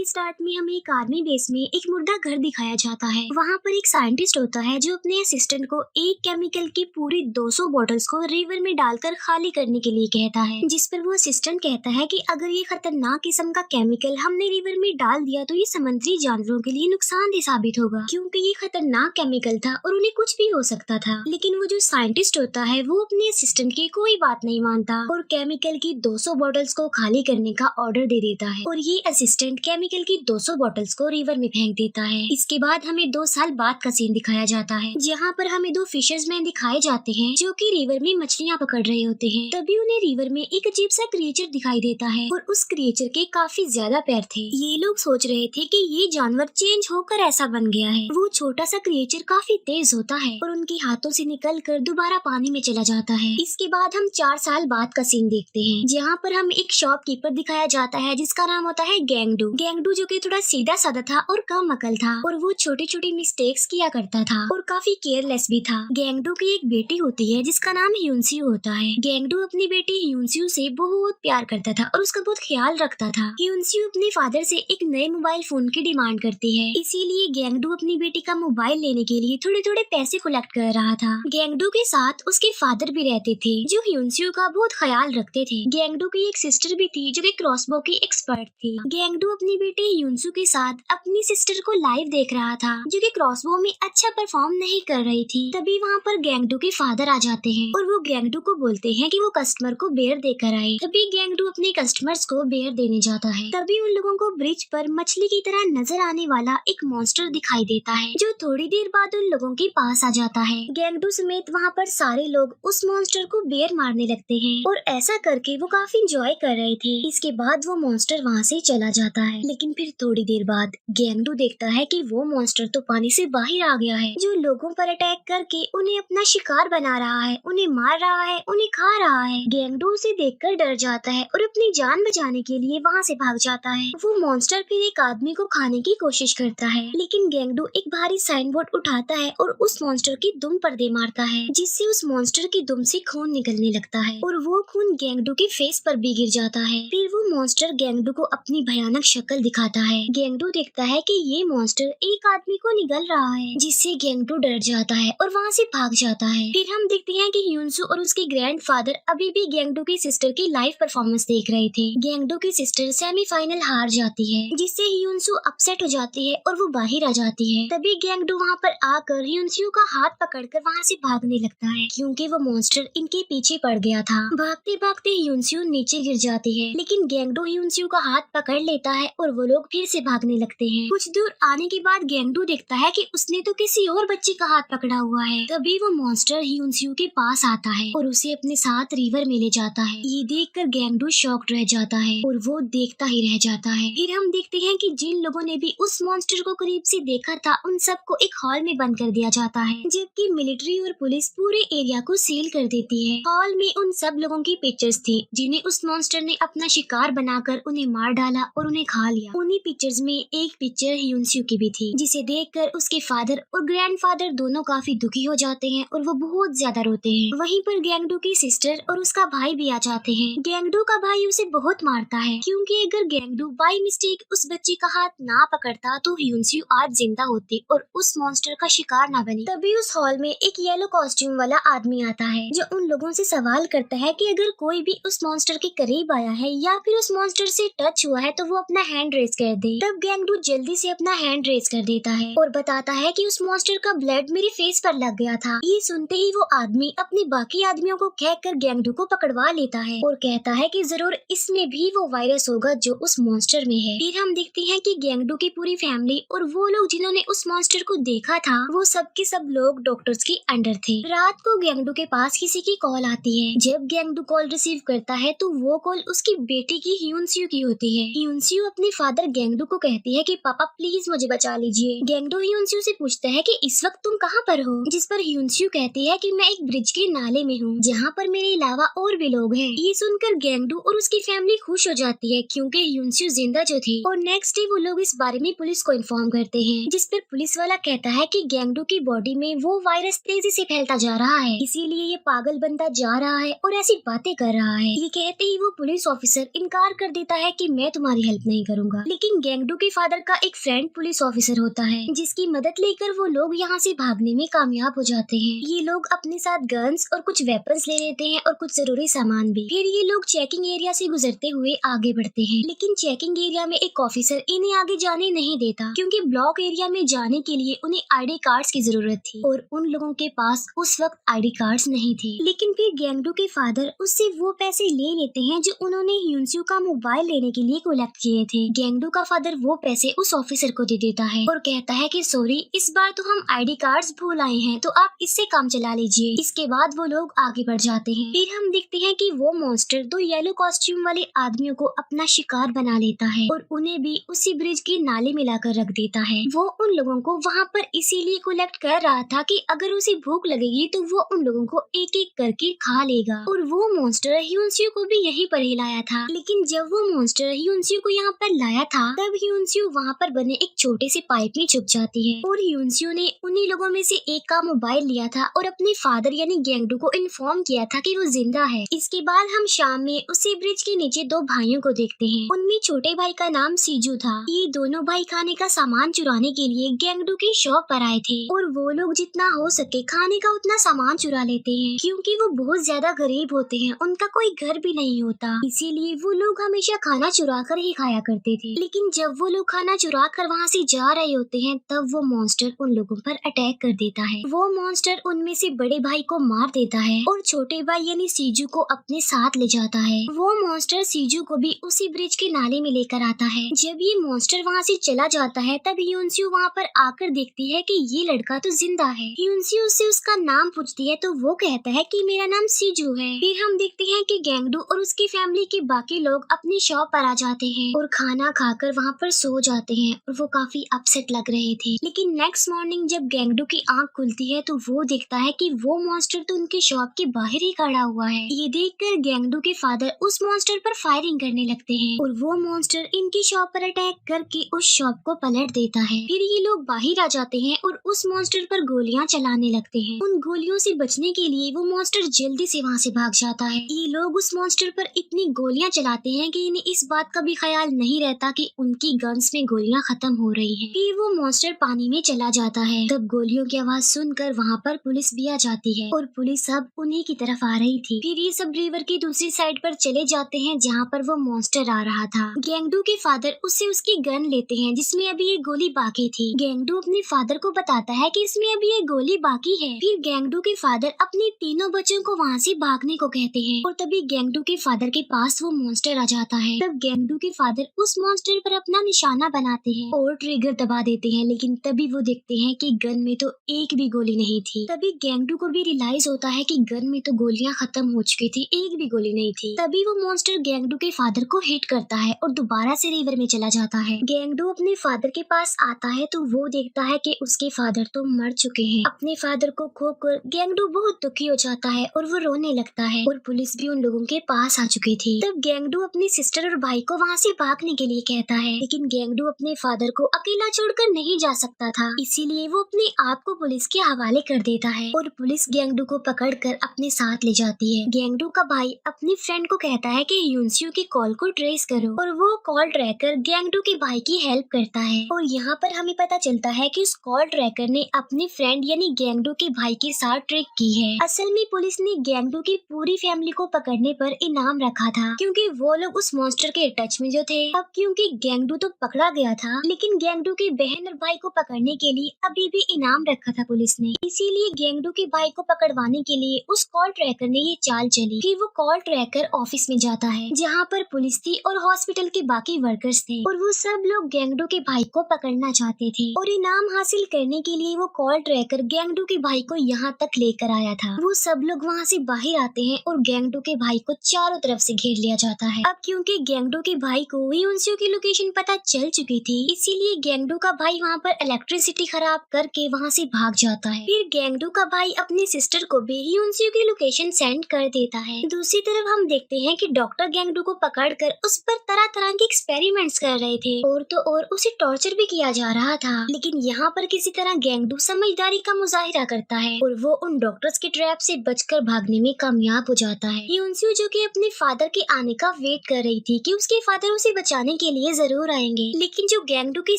की स्टार्ट में हमें एक आर्मी बेस में एक मुर्दा घर दिखाया जाता है। वहाँ पर एक साइंटिस्ट होता है जो अपने असिस्टेंट को एक केमिकल की पूरी 200 बॉटल्स को रिवर में डालकर खाली करने के लिए कहता है, जिस पर वो असिस्टेंट कहता है कि अगर ये खतरनाक किस्म का केमिकल हमने रिवर में डाल दिया तो ये समुद्री जानवरों के लिए नुकसानदेह साबित होगा, क्योंकि ये खतरनाक केमिकल था और उन्हें कुछ भी हो सकता था। लेकिन वो जो साइंटिस्ट होता है वो अपने असिस्टेंट की कोई बात नहीं मानता और केमिकल की 200 बॉटल्स को खाली करने का ऑर्डर दे देता है और ये असिस्टेंट केमिकल की 200 बॉटल्स को रिवर में फेंक देता है। इसके बाद हमें 2 साल बाद का सीन दिखाया जाता है, जहाँ पर हमें 2 फिशर्समैन दिखाए जाते हैं जो कि रिवर में मछलियाँ पकड़ रहे होते हैं। तभी उन्हें रिवर में एक अजीब सा क्रिएचर दिखाई देता है और उस क्रिएचर के काफी ज्यादा पैर थे। ये लोग सोच रहे थे कि ये जानवर चेंज होकर ऐसा बन गया है। वो छोटा सा क्रिएचर काफी तेज होता है और उनके हाथों से निकल कर दोबारा पानी में चला जाता है। इसके बाद हम 4 साल बाद का सीन देखते हैं, जहाँ पर हमें एक शॉपकीपर दिखाया जाता है जिसका नाम होता है गैंगडू। गैंगडू जो कि थोड़ा सीधा साधा था और कम अकल था और वो छोटी छोटी मिस्टेक्स किया करता था और काफी केयरलेस भी था। गैंगडू की एक बेटी होती है जिसका नाम ह्यूनसियो होता है। गैंगडू अपनी बेटी ह्यूनसियो से बहुत प्यार करता था और उसका बहुत ख्याल रखता था। ह्यूनसियो अपने फादर से एक नए मोबाइल फोन की डिमांड करती है, इसीलिए गैंगडू अपनी बेटी का मोबाइल लेने के लिए थोड़े थोड़े पैसे कलेक्ट कर रहा था। गैंगडू के साथ उसके फादर भी रहते थे जो ह्यूनसियो का बहुत ख्याल रखते थे। गैंगडू की एक सिस्टर भी थी जो कि क्रॉसबो की एक्सपर्ट थी। गैंगडू अपनी बेटी ह्यूनसू के साथ अपनी सिस्टर को लाइव देख रहा था जो कि क्रॉसबो में अच्छा परफॉर्म नहीं कर रही थी। तभी वहाँ पर गैंगडू के फादर आ जाते हैं और वो गैंगडू को बोलते हैं कि वो कस्टमर को बेयर देकर आए। तभी गैंगडू अपने कस्टमर्स को बेयर देने जाता है। तभी उन लोगों को ब्रिज पर मछली की तरह नजर आने वाला एक मॉन्स्टर दिखाई देता है जो थोड़ी देर बाद उन लोगों के पास आ जाता है। गैंगडू समेत वहाँ पर सारे लोग उस मॉन्स्टर को बेयर मारने लगते हैं और ऐसा करके वो काफी इंजॉय कर रहे थे। इसके बाद वो मॉन्स्टर वहाँ से चला जाता है, लेकिन फिर थोड़ी देर बाद गैंगडू देखता है कि वो मॉन्स्टर तो पानी से बाहर आ गया है, जो लोगों पर अटैक करके उन्हें अपना शिकार बना रहा है, उन्हें मार रहा है, उन्हें खा रहा है। गैंगडू उसे देखकर डर जाता है और अपनी जान बचाने के लिए वहाँ से भाग जाता है। वो मॉन्स्टर फिर एक आदमी को खाने की कोशिश करता है, लेकिन गैंगडू एक भारी साइन बोर्ड उठाता है और उस मॉन्स्टर की दुम पर दे मारता है, जिससे उस मॉन्स्टर की दुम से खून निकलने लगता है और वो खून गैंगडू के फेस पर भी गिर जाता है। फिर वो मॉन्स्टर गैंगडू को अपनी भयानक शक्ल दिखाता है। गैंगडू देखता है कि ये मॉन्स्टर एक आदमी को निगल रहा है, जिससे गैंगडू डर जाता है और वहाँ से भाग जाता है। फिर हम देखते हैं कि ह्यूनसू और उसके ग्रैंडफादर अभी भी गैंगडू की सिस्टर की लाइव परफॉर्मेंस देख रहे थे। गैंगडू की सिस्टर सेमीफाइनल हार जाती है, जिससे ह्यूनसू अपसेट हो जाती है और वो बाहर आ जाती है। तभी गैंगडू वहाँ पर आकर ह्यूनसू का हाथ पकड़कर वहाँ से भागने लगता है, क्योंकि वो मॉन्स्टर इनके पीछे पड़ गया था। भागते भागते ह्यूनसू नीचे गिर जाती है, लेकिन गैंगडू ह्यूनसू का हाथ पकड़ लेता है और वो लोग फिर से भागने लगते हैं। कुछ दूर आने के बाद गैंगडू देखता है कि उसने तो किसी और बच्चे का हाथ पकड़ा हुआ है। तभी वो मॉन्स्टर ह्यूनसू के पास आता है और उसे अपने साथ रिवर में ले जाता है। ये देखकर गैंगडू शॉक्ड रह जाता है और वो देखता ही रह जाता है। फिर हम देखते हैं कि जिन लोगों ने भी उस मॉन्स्टर को करीब से देखा था उन सबको एक हॉल में बंद कर दिया जाता है, जबकि मिलिट्री और पुलिस पूरे एरिया को सील कर देती है। हॉल में उन सब लोगों की पिक्चर्स थी जिन्हें उस मॉन्स्टर ने अपना शिकार बनाकर उन्हें मार डाला और उन्हें खा लिया। उन्हीं पिक्चर्स में एक पिक्चर ह्यूनसू की भी थी, जिसे देखकर उसके फादर और ग्रैंडफादर दोनों काफी दुखी हो जाते हैं और वो बहुत ज्यादा रोते हैं। वहीं पर गैंगडू की सिस्टर और उसका भाई भी आ जाते हैं। गैंगडू का भाई उसे बहुत मारता है, क्योंकि अगर गैंगडू बाय मिस्टेक उस बच्चे का हाथ ना पकड़ता तो ह्यूनसू आज जिंदा होती और उस मॉन्स्टर का शिकार ना बनी। तभी उस हॉल में एक येलो कॉस्ट्यूम वाला आदमी आता है जो उन लोगों से सवाल करता है कि अगर कोई भी उस मॉन्स्टर के करीब आया है या फिर उस मॉन्स्टर से टच हुआ है तो वो अपना हैंड रेज कर दे। तब गैंगडू जल्दी से अपना हैंड रेज कर देता है और बताता है कि उस मॉन्स्टर का ब्लड मेरे फेस पर लग गया था। ये सुनते ही वो आदमी अपने बाकी आदमियों को कहकर गैंगडू को पकड़वा लेता है और कहता है कि जरूर इसमें भी वो वायरस होगा जो उस मॉन्स्टर में है। फिर हम देखते हैं कि गैंगडू की पूरी फैमिली और वो लोग जिन्होंने उस मॉन्स्टर को देखा था वो सब के सब लोग डॉक्टर्स के अंडर थे। रात को गैंगडू के पास किसी की कॉल आती है। जब गैंगडू कॉल रिसीव करता है तो वो कॉल उसकी बेटी की ह्यूनसू की होती है। ह्यूनसू अपने फादर गैंगडू को कहती है कि पापा प्लीज मुझे बचा लीजिए। गैंगडू ह्यूनसू से पूछता है कि इस वक्त तुम कहाँ पर हो, जिस पर ह्यूनसू कहती है कि मैं एक ब्रिज के नाले में हूँ जहाँ पर मेरे अलावा और भी लोग हैं। ये सुनकर गैंगडू और उसकी फैमिली खुश हो जाती है, क्योंकि ह्यूनसू जिंदा जो थी। और नेक्स्ट डे वो लोग इस बारे में पुलिस को इन्फॉर्म करते हैं, जिस पर पुलिस वाला कहता है कि गैंगडू की बॉडी में वो वायरस तेजी से फैलता जा रहा है, इसीलिए ये पागल बनता जा रहा है और ऐसी बातें कर रहा है। ये कहते ही वो पुलिस ऑफिसर इनकार कर देता है कि मैं तुम्हारी हेल्प नहीं करूंगा। होगा। लेकिन गेंगडू के फादर का एक फ्रेंड पुलिस ऑफिसर होता है, जिसकी मदद लेकर वो लोग यहाँ से भागने में कामयाब हो जाते हैं। ये लोग अपने साथ गन्स और कुछ वेपन्स ले लेते हैं और कुछ जरूरी सामान भी। फिर ये लोग चेकिंग एरिया से गुजरते हुए आगे बढ़ते हैं, लेकिन चेकिंग एरिया में एक ऑफिसर इन्हें आगे जाने नहीं देता, क्योंकि ब्लॉक एरिया में जाने के लिए उन्हें आईडी कार्ड्स की जरूरत थी और उन लोगों के पास उस वक्त आईडी कार्ड्स नहीं थे। लेकिन फिर गेंगडू के फादर उससे वो पैसे ले लेते हैं जो उन्होंने ह्यूनस्यू का मोबाइल लेने के लिए कलेक्ट किए थे। गेंगडू का फादर वो पैसे उस ऑफिसर को दे देता है और कहता है कि सॉरी, इस बार तो हम आईडी कार्ड्स भूल आए हैं, तो आप इससे काम चला लीजिए। इसके बाद वो लोग आगे बढ़ जाते हैं। फिर हम देखते हैं कि वो मॉन्स्टर दो येलो कॉस्ट्यूम वाले आदमियों को अपना शिकार बना लेता है और उन्हें भी उसी ब्रिज के नाले में लाकर रख देता है। वो उन लोगों को वहाँ पर इसीलिए कलेक्ट कर रहा था कि अगर उसे भूख लगेगी तो वो उन लोगों को एक एक करके खा लेगा। और वो मॉन्स्टर ह्यूनस्यू को भी यहीं पर ही लाया था। लेकिन जब वो मॉन्स्टर ह्यूनस्यू को यहाँ पर लाया था, तब ह्यूनस्यू वहाँ पर बने एक छोटे से पाइप में छुप जाती है और ह्यूनस्यू ने उन्हीं लोगों में से एक का मोबाइल लिया था और अपने फादर यानी गेंगडू को इन्फॉर्म किया था कि वो जिंदा है। इसके बाद हम शाम में उसी ब्रिज के नीचे दो भाइयों को देखते हैं। उनमें छोटे भाई का नाम सीजू था। ये दोनों भाई खाने का सामान चुराने के लिए गेंगडू की शॉप पर आए थे और वो लोग जितना हो सके खाने का उतना सामान चुरा लेते हैं, क्योंकि वो बहुत ज्यादा गरीब होते हैं, उनका कोई घर भी नहीं होता, इसीलिए वो लोग हमेशा खाना चुरा कर ही खाया करते थे। लेकिन जब वो लोग खाना चुरा कर वहाँ से जा रहे होते हैं, तब वो मॉन्स्टर उन लोगों पर अटैक कर देता है। वो मॉन्स्टर उनमें से बड़े भाई को मार देता है और छोटे भाई यानी सीजू को अपने साथ ले जाता है। वो मॉन्स्टर सीजू को भी उसी ब्रिज के नाले में लेकर आता है। जब ये मॉन्स्टर वहाँ से चला जाता है, तब ह्यूनस्यू वहाँ पर आकर देखती है कि ये लड़का तो जिंदा है। ह्यूनस्यू से उसका नाम पूछती है तो वो कहता है कि मेरा नाम सीजू है। फिर हम देखते हैं कि गेंगडू और उसकी फैमिली के बाकी लोग अपनी शॉप पर आ जाते हैं और खाना खाकर वहाँ पर सो जाते हैं और वो काफी अपसेट लग रहे थे। लेकिन नेक्स्ट मॉर्निंग जब गेंगडू की आंख खुलती है तो वो देखता है कि वो मॉन्स्टर तो उनकी शॉप के बाहर ही खड़ा हुआ है। ये देखकर गेंगडू के फादर उस मॉन्स्टर पर फायरिंग करने लगते हैं और वो मॉन्स्टर इनकी शॉप पर अटैक करके उस शॉप को पलट देता है। फिर ये लोग बाहर आ जाते हैं और उस मॉन्स्टर पर गोलियां चलाने लगते हैं। उन गोलियों से बचने के लिए वो मॉन्स्टर जल्दी से वहाँ से भाग जाता है। ये लोग उस मॉन्स्टर पर इतनी गोलियां चलाते हैं कि इन्हें इस बात का भी ख्याल नहीं रहता कि उनकी गन्स में गोलियां खत्म हो रही हैं। फिर वो मॉन्स्टर पानी में चला जाता है। तब गोलियों की आवाज सुनकर वहाँ पर पुलिस भी आ जाती है और पुलिस सब उन्हीं की तरफ आ रही थी। फिर ये सब रिवर की दूसरी साइड पर चले जाते हैं जहाँ पर वो मॉन्स्टर आ रहा था। गेंगडू के फादर उससे उसकी गन लेते हैं जिसमें अभी ये गोली बाकी थी। गेंगडू अपने फादर को बताता है कि इसमें अभी ये गोली बाकी है। फिर गेंगडू के फादर अपने तीनों बच्चों को वहाँ से भागने को कहते हैं और तभी गेंगडू के फादर के पास वो मॉन्स्टर आ जाता है। तब गेंगडू के फादर उस मॉन्स्टर पर अपना निशाना बनाते हैं और ट्रिगर दबा देते हैं, लेकिन तभी वो देखते हैं कि गन में तो एक भी गोली नहीं थी। तभी गेंगडू को भी रियलाइज होता है कि गन में तो गोलियां खत्म हो चुकी थी, एक भी गोली नहीं थी। तभी वो मॉन्स्टर गेंगडू के फादर को हिट करता है और दोबारा से रिवर में चला जाता है। गेंगडू अपने फादर के पास आता है तो वो देखता है कि उसके फादर तो मर चुके हैं। अपने फादर को खोकर गेंगडू बहुत दुखी हो जाता है और वो रोने लगता है और पुलिस भी उन लोगों के पास आ चुकी थी। तब गेंगडू अपनी सिस्टर और भाई को वहाँ से भागने के लिए कहता है, लेकिन गेंगडू अपने फादर को अकेला छोड़कर नहीं जा सकता था, इसीलिए वो अपने आप को पुलिस के हवाले कर देता है और पुलिस गेंगडू को पकड़कर अपने साथ ले जाती है। गेंगडू का भाई अपनी फ्रेंड को कहता है कि ह्यूनस्यू की कॉल को ट्रेस करो और वो कॉल ट्रैकर गेंगडू के भाई की हेल्प करता है। और यहाँ पर हमें पता चलता है कि उस कॉल ट्रैकर ने अपनी फ्रेंड यानी गेंगडू के भाई के साथ ट्रिक की है। असल में पुलिस ने गेंगडू की पूरी फैमिली को पकड़ने पर इनाम रखा था, क्योंकि वो लोग उस मॉन्स्टर के टच में जो थे। अब क्योंकि गेंगडू तो पकड़ा गया था, लेकिन गेंगडू की बहन और भाई को पकड़ने के लिए अभी भी इनाम रखा था पुलिस ने, इसीलिए गेंगडू के भाई को पकड़वाने के लिए उस कॉल ट्रैकर ने ये चाल चली। फिर वो कॉल ट्रैकर ऑफिस में जाता है जहाँ पर पुलिस थी और हॉस्पिटल के बाकी वर्कर्स थे और वो सब लोग गेंगडू के भाई को पकड़ना चाहते थे और इनाम हासिल करने के लिए वो कॉल ट्रैकर गेंगडू के भाई को यहाँ तक लेकर आया था। वो सब लोग वहाँ से बाहर आते हैं और गेंगडू के भाई को चारों तरफ से घेर लिया जाता है। अब क्योंकि गेंगडू के भाई को ह्यूनस्यू की लोकेशन पता चल चुकी थी, इसीलिए गेंगडू का भाई वहाँ पर इलेक्ट्रिसिटी खराब करके वहाँ से भाग जाता है। फिर गेंगडू का भाई अपनी सिस्टर को भी ह्यूनस्यू की लोकेशन सेंड कर देता है। दूसरी तरफ हम देखते हैं कि डॉक्टर गेंगडू को पकड़कर उस पर तरह तरह के एक्सपेरिमेंट्स कर रहे थे और तो और उसे टॉर्चर भी किया जा रहा था। लेकिन यहाँ पर किसी तरह गेंगडू समझदारी का मुजाहिरा करता है और वो उन डॉक्टर्स के ट्रैप से बचकर भागने में कामयाब हो जाता है। ह्यूनस्यू जो कि अपने फादर के आने का वेट कर रही थी कि उसके फादर उसे बचाने के लिए जरूर आएंगे। लेकिन जो गैंगडू की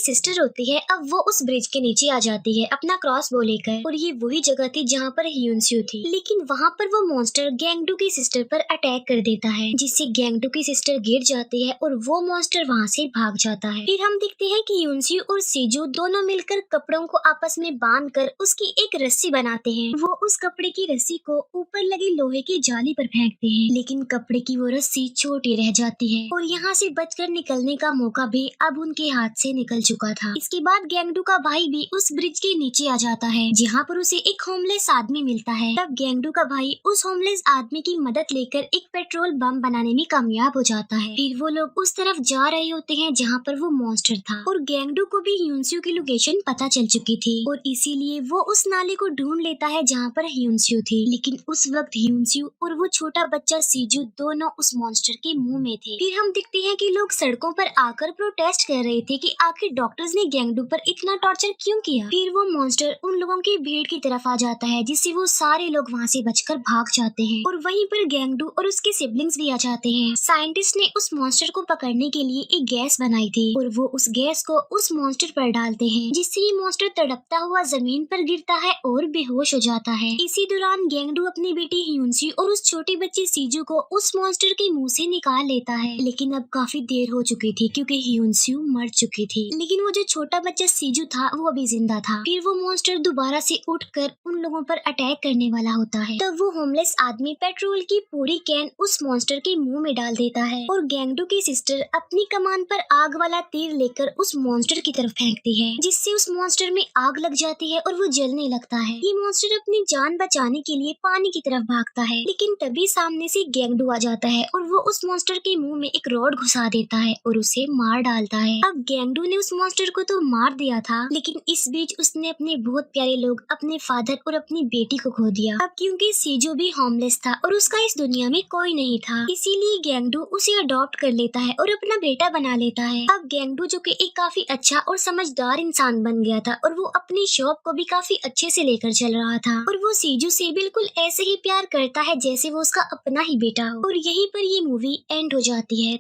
सिस्टर होती है अब वो उस ब्रिज के नीचे आ जाती है अपना क्रॉसबो लेकर, और ये वही जगह थी जहाँ पर ह्यूनस्यू थी। लेकिन वहाँ पर वो मॉन्स्टर गैंगडू की सिस्टर पर अटैक कर देता है, जिससे गैंगडू की सिस्टर गिर जाती है और वो मॉन्स्टर वहाँ से भाग जाता है। फिर हम देखते हैं कि ह्यूनस्यू और सीजू दोनों मिलकर कपड़ों को आपस में बांधकर उसकी एक रस्सी बनाते हैं। वो उस कपड़े की रस्सी को ऊपर लगी लोहे की जाली पर फेंकते हैं, लेकिन कपड़े की वो रस्सी छोटी रह जाती है और यहाँ से बचकर निकलने का मौका भी अब उनके हाथ से निकल चुका था। इसके बाद गैंगडू का भाई भी उस ब्रिज के नीचे आ जाता है, जहाँ पर उसे एक होमलेस आदमी मिलता है। तब गैंगडू का भाई उस होमलेस आदमी की मदद लेकर एक पेट्रोल बम बनाने में कामयाब हो जाता है। फिर वो लोग उस तरफ जा रहे होते हैं जहाँ पर वो मॉन्स्टर था, और गैंगडू को भी ह्यूनस्यू की लोकेशन पता चल चुकी थी और इसीलिए वो उस नाले को ढूंढ लेता है जहाँ पर ह्यूनस्यू थी। लेकिन उस वक्त ह्यूनस्यू और वो छोटा बच्चा सीजू दोनों उस मॉन्स्टर के मुंह में थे। फिर हम देखते हैं कि लोग सड़कों पर आकर प्रोटेस्ट कर रहे थे कि आखिर डॉक्टर्स ने गैंगडू पर इतना टॉर्चर क्यों किया। फिर वो मॉन्स्टर उन लोगों की भीड़ की तरफ आ जाता है, जिससे वो सारे लोग वहाँ से बचकर भाग जाते हैं और वहीं पर गैंगडू और उसके सिबलिंग्स भी आ जाते हैं। साइंटिस्ट ने उस मॉन्स्टर को पकड़ने के लिए एक गैस बनाई थी और वो उस गैस को उस मॉन्स्टर पर डालते हैं, जिससे ये मॉन्स्टर तड़पता हुआ जमीन पर गिरता है और बेहोश हो जाता है। इसी दौरान गैंगडू अपनी बेटी ह्यूनस्यू और उस छोटे बच्चे सीजू को उस मॉन्स्टर के मुंह से निकाल लेता है। लेकिन अब काफी देर हो चुकी थी क्योंकि ह्यूनस्यू मर चुकी थी, लेकिन वो जो छोटा बच्चा सीजू था वो अभी जिंदा था। फिर वो मॉन्स्टर दोबारा से उठकर उन लोगों पर अटैक करने वाला होता है। तब वो होमलेस आदमी पेट्रोल की पूरी कैन उस मॉन्स्टर के मुंह में डाल देता है और गैंगडू की सिस्टर अपनी कमान पर आग वाला तीर लेकर उस मॉन्स्टर की तरफ फेंकती है, जिससे उस मॉन्स्टर में आग लग जाती है और वो जलने लगता है। ये मॉन्स्टर अपनी जान बचाने के लिए पानी की तरफ भागता है, लेकिन तभी सामने से गैंगडू आ जाता है और वो उस मॉन्स्टर के मुंह में एक रॉड घुसा देता है और उसे मार डालता है। अब गैंगडू ने उस मॉन्स्टर को तो मार दिया था, लेकिन इस बीच उसने अपने बहुत प्यारे लोग, अपने फादर और अपनी बेटी को खो दिया। अब क्योंकि सीजू भी होमलेस था और उसका इस दुनिया में कोई नहीं था, इसीलिए गैंगडू उसे अडॉप्ट कर लेता है और अपना बेटा बना लेता है। अब गैंगडू जो कि एक काफी अच्छा और समझदार इंसान बन गया था और वो अपनी शॉप को भी काफी अच्छे से लेकर चल रहा था, और वो सीजू से बिल्कुल ऐसे ही प्यार करता है जैसे वो उसका अपना ही बेटा हो। और यहीं पर ये मूवी एंड हो जाती है।